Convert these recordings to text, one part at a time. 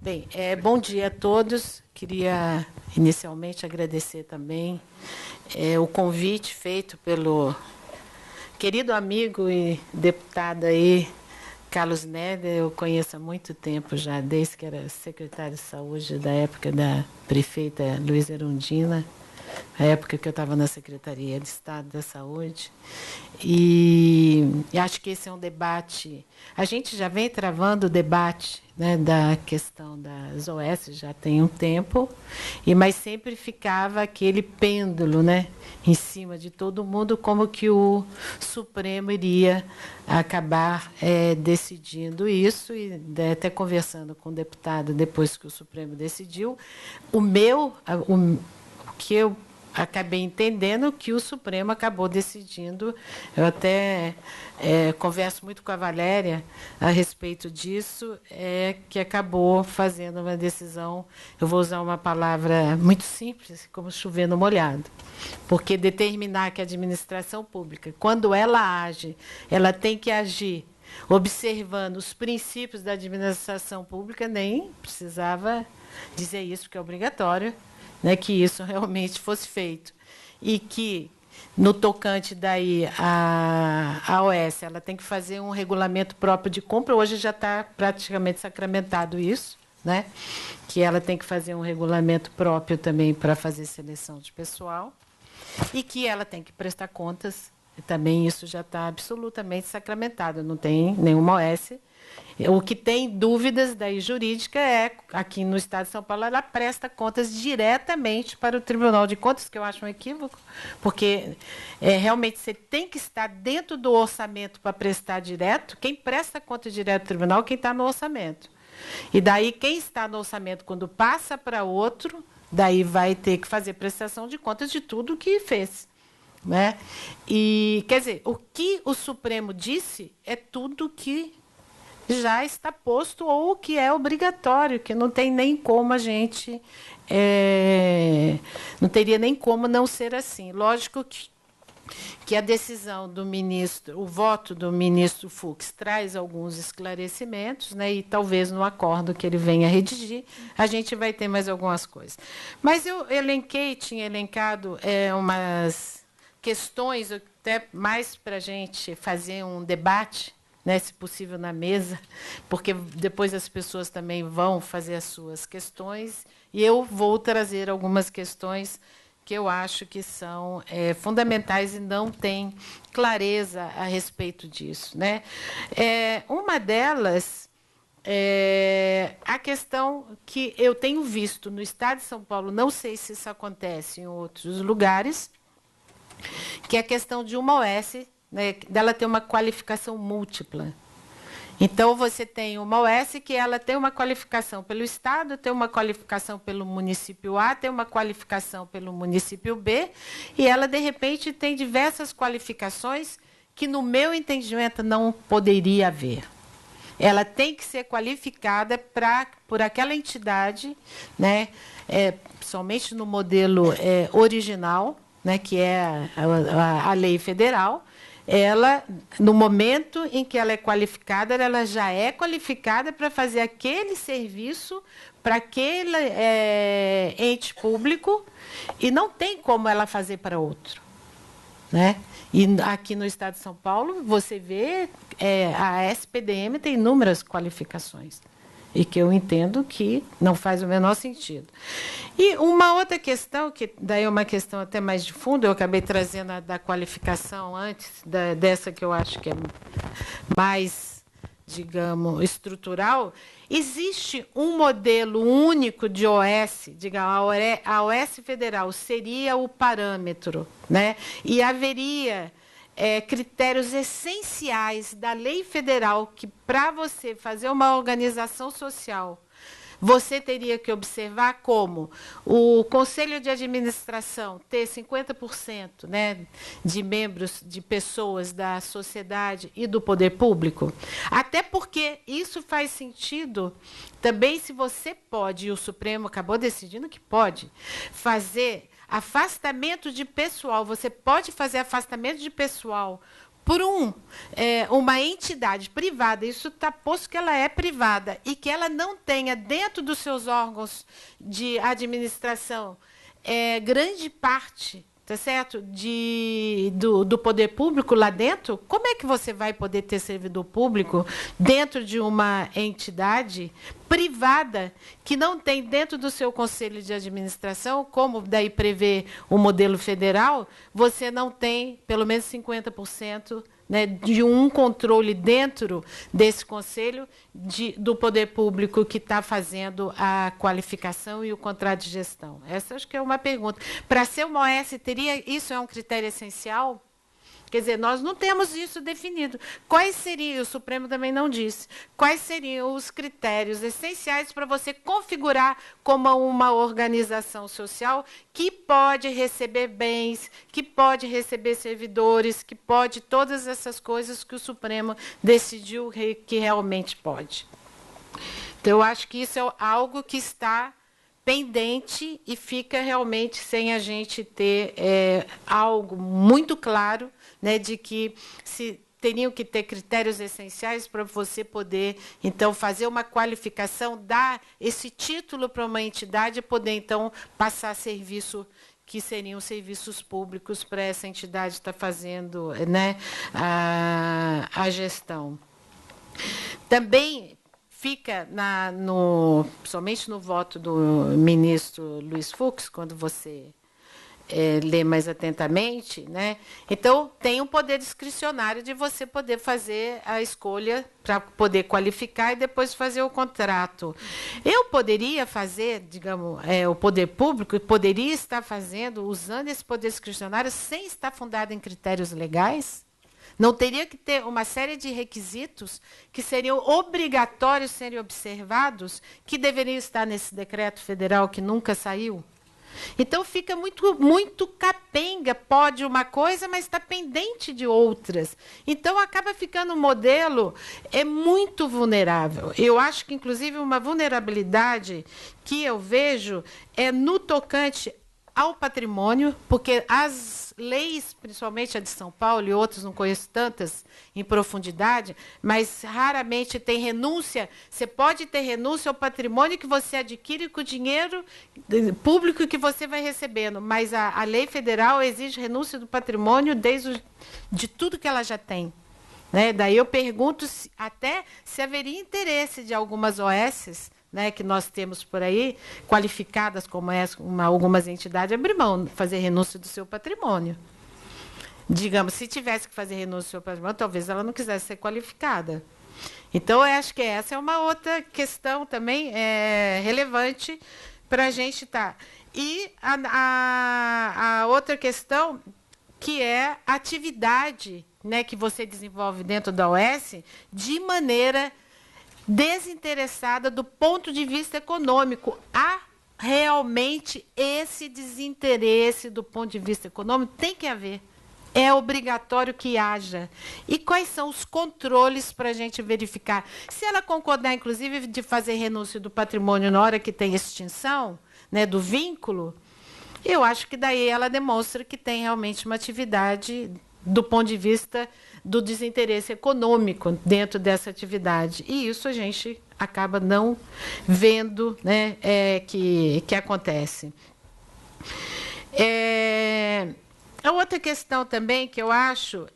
Bem, bom dia a todos. Queria inicialmente agradecer também o convite feito pelo querido amigo e deputado aí, Carlos Neder. Eu conheço há muito tempo já, desde que era secretário de saúde, da época da prefeita Luísa Erundina, a época que eu estava na Secretaria de Estado da Saúde. E acho que esse é um debate. A gente já vem travando o debate, né, da questão das OS já tem um tempo, mas sempre ficava aquele pêndulo, né, em cima de todo mundo, como que o Supremo iria acabar decidindo isso, e até conversando com o deputado depois que o Supremo decidiu, o que eu acabei entendendo que o Supremo acabou decidindo. Eu até converso muito com a Valéria a respeito disso, que acabou fazendo uma decisão, eu vou usar uma palavra muito simples, como chover no molhado, porque determinar que a administração pública, quando ela age, ela tem que agir observando os princípios da administração pública, nem precisava dizer isso, porque é obrigatório, né, que isso realmente fosse feito. E que, no tocante daí a OS, ela tem que fazer um regulamento próprio de compra. Hoje já está praticamente sacramentado isso, né, que ela tem que fazer um regulamento próprio também para fazer seleção de pessoal, e que ela tem que prestar contas. Também isso já está absolutamente sacramentado, não tem nenhuma OS. O que tem dúvidas daí jurídica aqui no Estado de São Paulo, ela presta contas diretamente para o Tribunal de Contas, que eu acho um equívoco, porque realmente você tem que estar dentro do orçamento para prestar direto. Quem presta conta direto do tribunal é quem está no orçamento. E daí, quem está no orçamento, quando passa para outro, daí vai ter que fazer prestação de contas de tudo que fez, né? E, quer dizer, o que o Supremo disse é tudo que já está posto ou que é obrigatório, que não tem nem como a gente... não teria nem como não ser assim. Lógico que a decisão do ministro, o voto do ministro Fux traz alguns esclarecimentos, né, e talvez no acordo que ele venha redigir, a gente vai ter mais algumas coisas. Mas eu tinha elencado umas questões, até mais para a gente fazer um debate, né, se possível na mesa, porque depois as pessoas também vão fazer as suas questões, e eu vou trazer algumas questões que eu acho que são fundamentais e não tem clareza a respeito disso, né? Uma delas é a questão que eu tenho visto no Estado de São Paulo, não sei se isso acontece em outros lugares, que é a questão de uma OS, né, dela ter uma qualificação múltipla. Então, você tem uma OS que ela tem uma qualificação pelo Estado, tem uma qualificação pelo município A, tem uma qualificação pelo município B, e ela, de repente, tem diversas qualificações que, no meu entendimento, não poderia haver. Ela tem que ser qualificada por aquela entidade, né, somente no modelo original, né, que é a lei federal. Ela, no momento em que ela é qualificada, ela já é qualificada para fazer aquele serviço para aquele ente público, e não tem como ela fazer para outro, né? E aqui no Estado de São Paulo, você vê, a SPDM tem inúmeras qualificações, e que eu entendo que não faz o menor sentido. E uma outra questão, que daí é uma questão até mais de fundo, eu acabei trazendo a da qualificação antes, dessa que eu acho que é mais, digamos, estrutural. Existe um modelo único de OS, digamos, a OS federal seria o parâmetro, né? E haveria critérios essenciais da lei federal que, para você fazer uma organização social, você teria que observar, como o Conselho de Administração ter 50%, né, de membros, de pessoas da sociedade e do poder público. Até porque isso faz sentido também se você pode, e o Supremo acabou decidindo que pode, fazer afastamento de pessoal. Você pode fazer afastamento de pessoal por uma entidade privada, isso está posto que ela é privada, e que ela não tenha dentro dos seus órgãos de administração grande parte, tá certo, do poder público lá dentro, como é que você vai poder ter servidor público dentro de uma entidade privada que não tem dentro do seu conselho de administração, como daí prevê o modelo federal, você não tem pelo menos 50%, né, de um controle dentro desse conselho do poder público que está fazendo a qualificação e o contrato de gestão? Essa acho que é uma pergunta. Para ser uma OS, isso é um critério essencial? Quer dizer, nós não temos isso definido. Quais seriam, o Supremo também não disse, quais seriam os critérios essenciais para você configurar como uma organização social que pode receber bens, que pode receber servidores, que pode todas essas coisas que o Supremo decidiu que realmente pode. Então, eu acho que isso é algo que está pendente e fica realmente sem a gente ter algo muito claro, né, de que teriam que ter critérios essenciais para você poder, então, fazer uma qualificação, dar esse título para uma entidade e poder, então, passar serviço que seriam serviços públicos para essa entidade estar fazendo, né, a gestão. Também fica, somente no voto do ministro Luiz Fux, quando você lê mais atentamente, né? Então, tem um poder discricionário de você poder fazer a escolha para poder qualificar e depois fazer o contrato. Eu poderia fazer, digamos, o poder público poderia estar fazendo, usando esse poder discricionário sem estar fundado em critérios legais? Não teria que ter uma série de requisitos que seriam obrigatórios serem observados, que deveriam estar nesse decreto federal que nunca saiu? Então, fica muito capenga, pode uma coisa, mas está pendente de outras. Então, acaba ficando um modelo muito vulnerável. Eu acho que, inclusive, uma vulnerabilidade que eu vejo é no tocante ao patrimônio, porque as leis, principalmente a de São Paulo e outras, não conheço tantas em profundidade, mas raramente tem renúncia. Você pode ter renúncia ao patrimônio que você adquire com o dinheiro público que você vai recebendo, mas a lei federal exige renúncia do patrimônio de tudo que ela já tem. Né? Daí eu pergunto até se haveria interesse de algumas OSs, né, que nós temos por aí, qualificadas como algumas entidades, abrir mão, fazer renúncia do seu patrimônio. Digamos, se tivesse que fazer renúncia do seu patrimônio, talvez ela não quisesse ser qualificada. Então, eu acho que essa é uma outra questão também relevante para a gente estar. E a outra questão, que é a atividade, né, que você desenvolve dentro da OS de maneira desinteressada do ponto de vista econômico. Há realmente esse desinteresse do ponto de vista econômico? Tem que haver. É obrigatório que haja. E quais são os controles para a gente verificar? Se ela concordar, inclusive, de fazer renúncia do patrimônio na hora que tem extinção, né, do vínculo, eu acho que daí ela demonstra que tem realmente uma atividade do ponto de vista do desinteresse econômico dentro dessa atividade. E isso a gente acaba não vendo, né, que acontece. A outra questão também que eu acho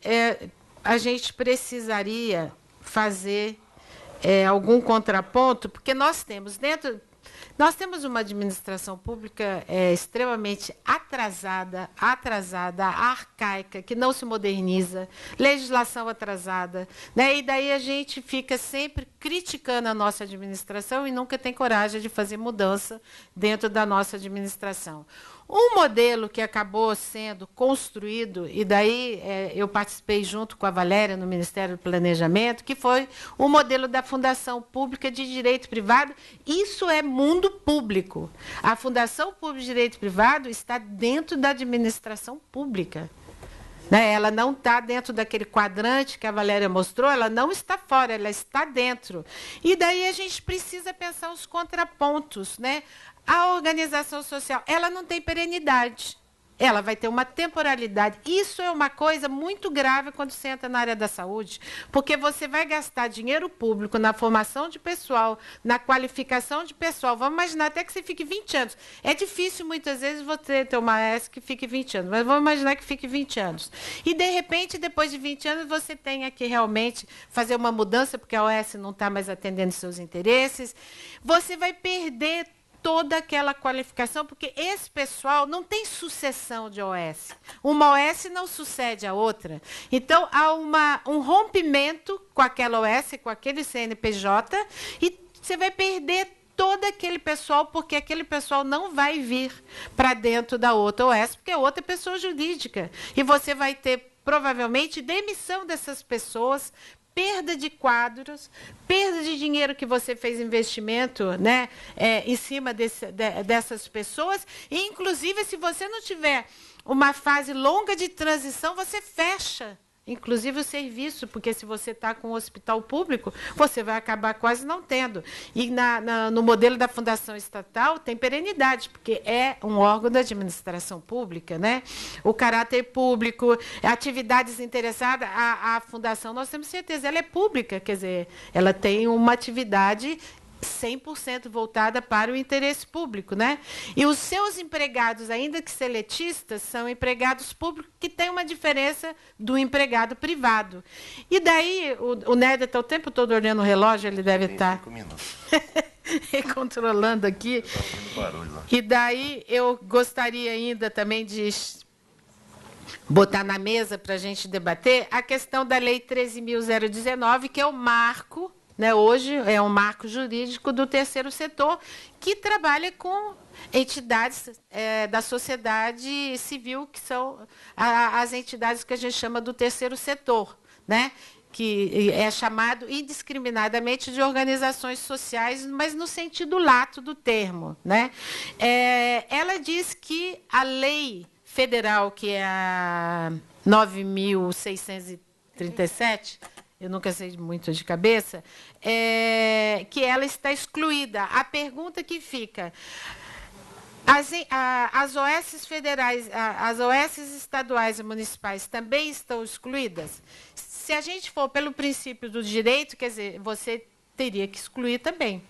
a gente precisaria fazer algum contraponto, porque nós temos uma administração pública extremamente atrasada, arcaica, que não se moderniza, legislação atrasada, né? E daí a gente fica sempre criticando a nossa administração e nunca tem coragem de fazer mudança dentro da nossa administração. Um modelo que acabou sendo construído, e daí eu participei junto com a Valéria no Ministério do Planejamento, que foi o modelo da Fundação Pública de Direito Privado. Isso é mundo público. A Fundação Pública de Direito Privado está dentro da administração pública. Né? Ela não está dentro daquele quadrante que a Valéria mostrou, ela não está fora, ela está dentro. E daí a gente precisa pensar os contrapontos, né? A organização social, ela não tem perenidade. ela vai ter uma temporalidade. Isso é uma coisa muito grave quando você entra na área da saúde, porque você vai gastar dinheiro público na formação de pessoal, na qualificação de pessoal. Vamos imaginar até que você fique 20 anos. É difícil, muitas vezes, você ter uma AS que fique 20 anos, mas vamos imaginar que fique 20 anos. E, de repente, depois de 20 anos, você tenha que realmente fazer uma mudança, porque a OS não está mais atendendo seus interesses. Você vai perder toda aquela qualificação, porque esse pessoal não tem sucessão de OS. Uma OS não sucede a outra. Então, há um rompimento com aquela OS, com aquele CNPJ, e você vai perder todo aquele pessoal, porque aquele pessoal não vai vir para dentro da outra OS, porque a outra é pessoa jurídica. E você vai ter, provavelmente, demissão dessas pessoas, perda de quadros, perda de dinheiro que você fez investimento, né, em cima dessas pessoas. E, inclusive, se você não tiver uma fase longa de transição, você fecha, inclusive, o serviço, porque se você está com um hospital público, você vai acabar quase não tendo. E no modelo da fundação estatal tem perenidade, porque é um órgão da administração pública, né? O caráter público, atividades interessadas, a fundação, nós temos certeza, ela é pública, quer dizer, ela tem uma atividade 100% voltada para o interesse público, né? E os seus empregados, ainda que seletistas, são empregados públicos, que tem uma diferença do empregado privado. E daí, o Néder está o tempo todo olhando o relógio, ele deve estar 5 minutos. controlando aqui. E daí, eu gostaria ainda também de botar na mesa para a gente debater a questão da Lei 13.019, que é o marco, né, hoje é um marco jurídico do terceiro setor, que trabalha com entidades da sociedade civil, que são as entidades que a gente chama do terceiro setor, né, que é chamado indiscriminadamente de organizações sociais, mas no sentido lato do termo, né? Ela diz que a lei federal, que é a 9.637, eu nunca sei muito de cabeça, que ela está excluída. A pergunta que fica: as OS federais, as OS estaduais e municipais também estão excluídas? Se a gente for pelo princípio do direito, quer dizer, você teria que excluir também,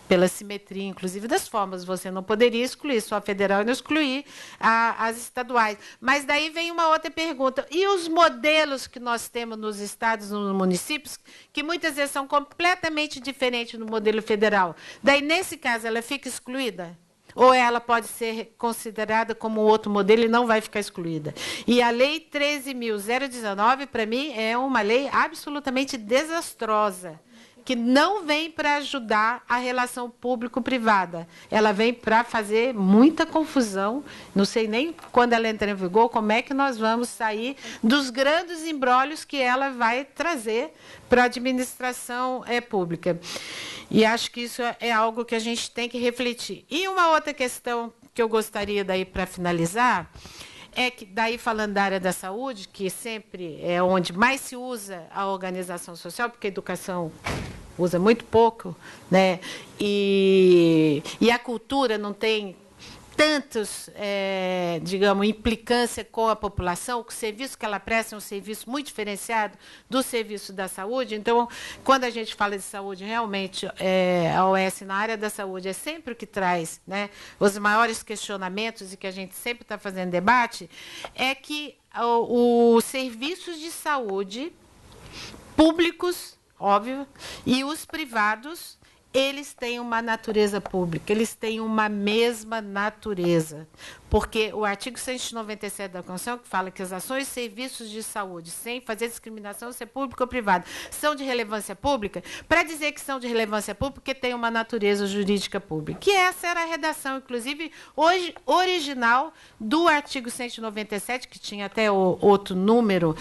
pela simetria, inclusive, das formas. Você não poderia excluir só a federal e não excluir as estaduais. Mas daí vem uma outra pergunta. E os modelos que nós temos nos estados, nos municípios, que muitas vezes são completamente diferentes do modelo federal? Daí, nesse caso, ela fica excluída? Ou ela pode ser considerada como outro modelo e não vai ficar excluída? E a Lei 13.019, para mim, é uma lei absolutamente desastrosa, que não vem para ajudar a relação público-privada. Ela vem para fazer muita confusão. Não sei nem quando ela entra em vigor, como é que nós vamos sair dos grandes embrólios que ela vai trazer para a administração pública. E acho que isso é algo que a gente tem que refletir. E uma outra questão que eu gostaria, daí, para finalizar, é que, daí, falando da área da saúde, que sempre é onde mais se usa a organização social, porque a educação usa muito pouco, né? E a cultura não tem tantos, digamos, implicância com a população. O serviço que ela presta é um serviço muito diferenciado do serviço da saúde. Então, quando a gente fala de saúde, realmente, a OS na área da saúde é sempre o que traz, né, os maiores questionamentos, e que a gente sempre está fazendo debate, é que os serviços de saúde públicos, óbvio, e os privados, eles têm uma natureza pública, eles têm uma mesma natureza. Porque o artigo 197 da Constituição, que fala que as ações e serviços de saúde, sem fazer discriminação, se é público ou privado, são de relevância pública, para dizer que são de relevância pública, porque tem uma natureza jurídica pública. Que essa era a redação, inclusive, hoje, original do artigo 197, que tinha até outro número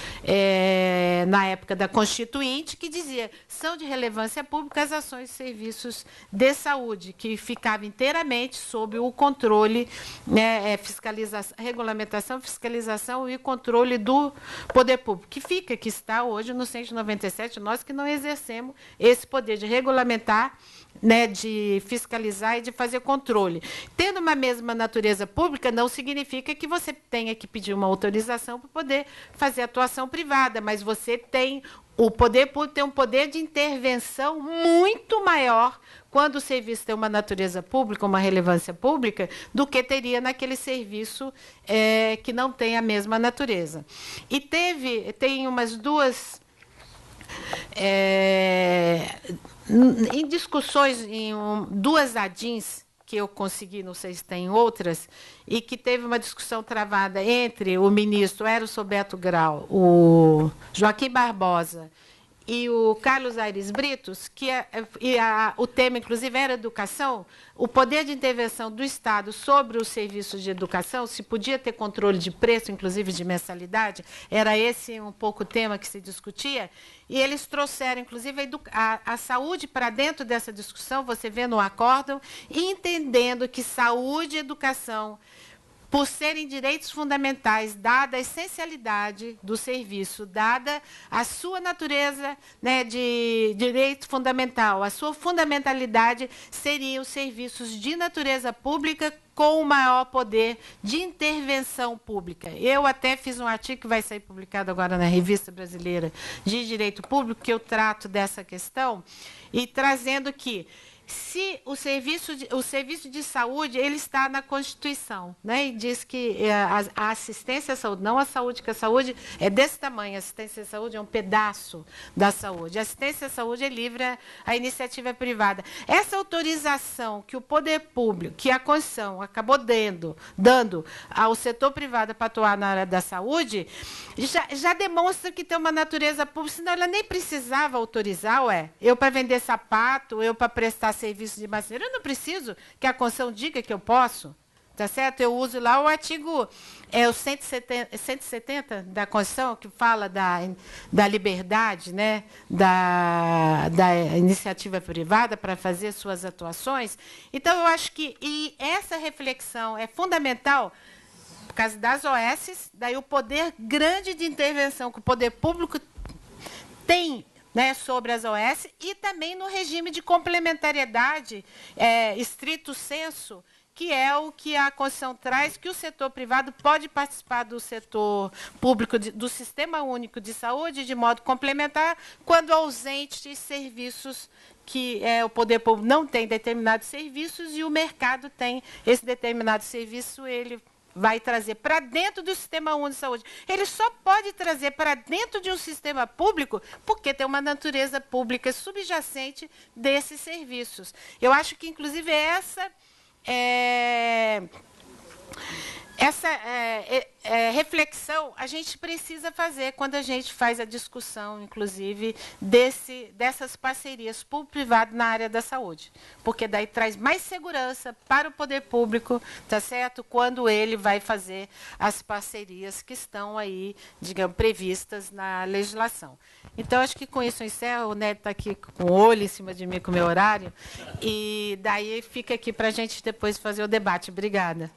na época da Constituinte, que dizia: são de relevância pública as ações e serviços de saúde, que ficava inteiramente sob o controle, né, fiscalização, regulamentação, fiscalização e controle do poder público, que está hoje no 197, nós que não exercemos esse poder de regulamentar né, de fiscalizar e de fazer controle. Tendo uma mesma natureza pública, não significa que você tenha que pedir uma autorização para poder fazer atuação privada, mas você tem o poder público tem um poder de intervenção muito maior quando o serviço tem uma natureza pública, uma relevância pública, do que teria naquele serviço que não tem a mesma natureza. E tem umas duas em discussões, duas ADINs que eu consegui, não sei se tem outras, e que teve uma discussão travada entre o ministro Ernesto Beto Grau, o Joaquim Barbosa e o Carlos Aires Britos, o tema, inclusive, era educação, o poder de intervenção do Estado sobre os serviços de educação, se podia ter controle de preço, inclusive de mensalidade, era esse um pouco o tema que se discutia, e eles trouxeram, inclusive, a saúde para dentro dessa discussão, você vê no acórdão, entendendo que saúde e educação, por serem direitos fundamentais, dada a essencialidade do serviço, dada a sua natureza, né, de direito fundamental, a sua fundamentalidade, seriam serviços de natureza pública com o maior poder de intervenção pública. Eu até fiz um artigo que vai sair publicado agora na Revista Brasileira de Direito Público, que eu trato dessa questão, e trazendo que se o serviço de saúde ele está na Constituição, né? E diz que a assistência à saúde, não a saúde, que a saúde é desse tamanho, a assistência à saúde é um pedaço da saúde. A assistência à saúde é livre à iniciativa privada. Essa autorização que o poder público, que a Constituição acabou dando ao setor privado para atuar na área da saúde, já demonstra que tem uma natureza pública, senão ela nem precisava autorizar, eu para vender sapato, eu para prestar serviço de marcenaria, eu não preciso que a Constituição diga que eu posso, tá certo? Eu uso lá o artigo o 170 da Constituição, que fala da liberdade, né, da iniciativa privada para fazer suas atuações. Então, eu acho que essa reflexão é fundamental por causa das OS, daí o poder grande de intervenção que o poder público tem, né, sobre as OS, e também no regime de complementariedade, estrito sensu, que é o que a Constituição traz, que o setor privado pode participar do setor público, do Sistema Único de Saúde, de modo complementar, quando ausentes serviços que o poder público não tem determinados serviços e o mercado tem esse determinado serviço, ele vai trazer para dentro do Sistema Único de Saúde. Ele só pode trazer para dentro de um sistema público porque tem uma natureza pública subjacente desses serviços. Eu acho que, inclusive, essa reflexão a gente precisa fazer quando a gente faz a discussão, inclusive, dessas parcerias público-privado na área da saúde. Porque daí traz mais segurança para o poder público, tá certo? Quando ele vai fazer as parcerias que estão aí, digamos, previstas na legislação. Então, acho que com isso eu encerro. O Neto está aqui com o olho em cima de mim, com o meu horário. E daí fica aqui para a gente depois fazer o debate. Obrigada.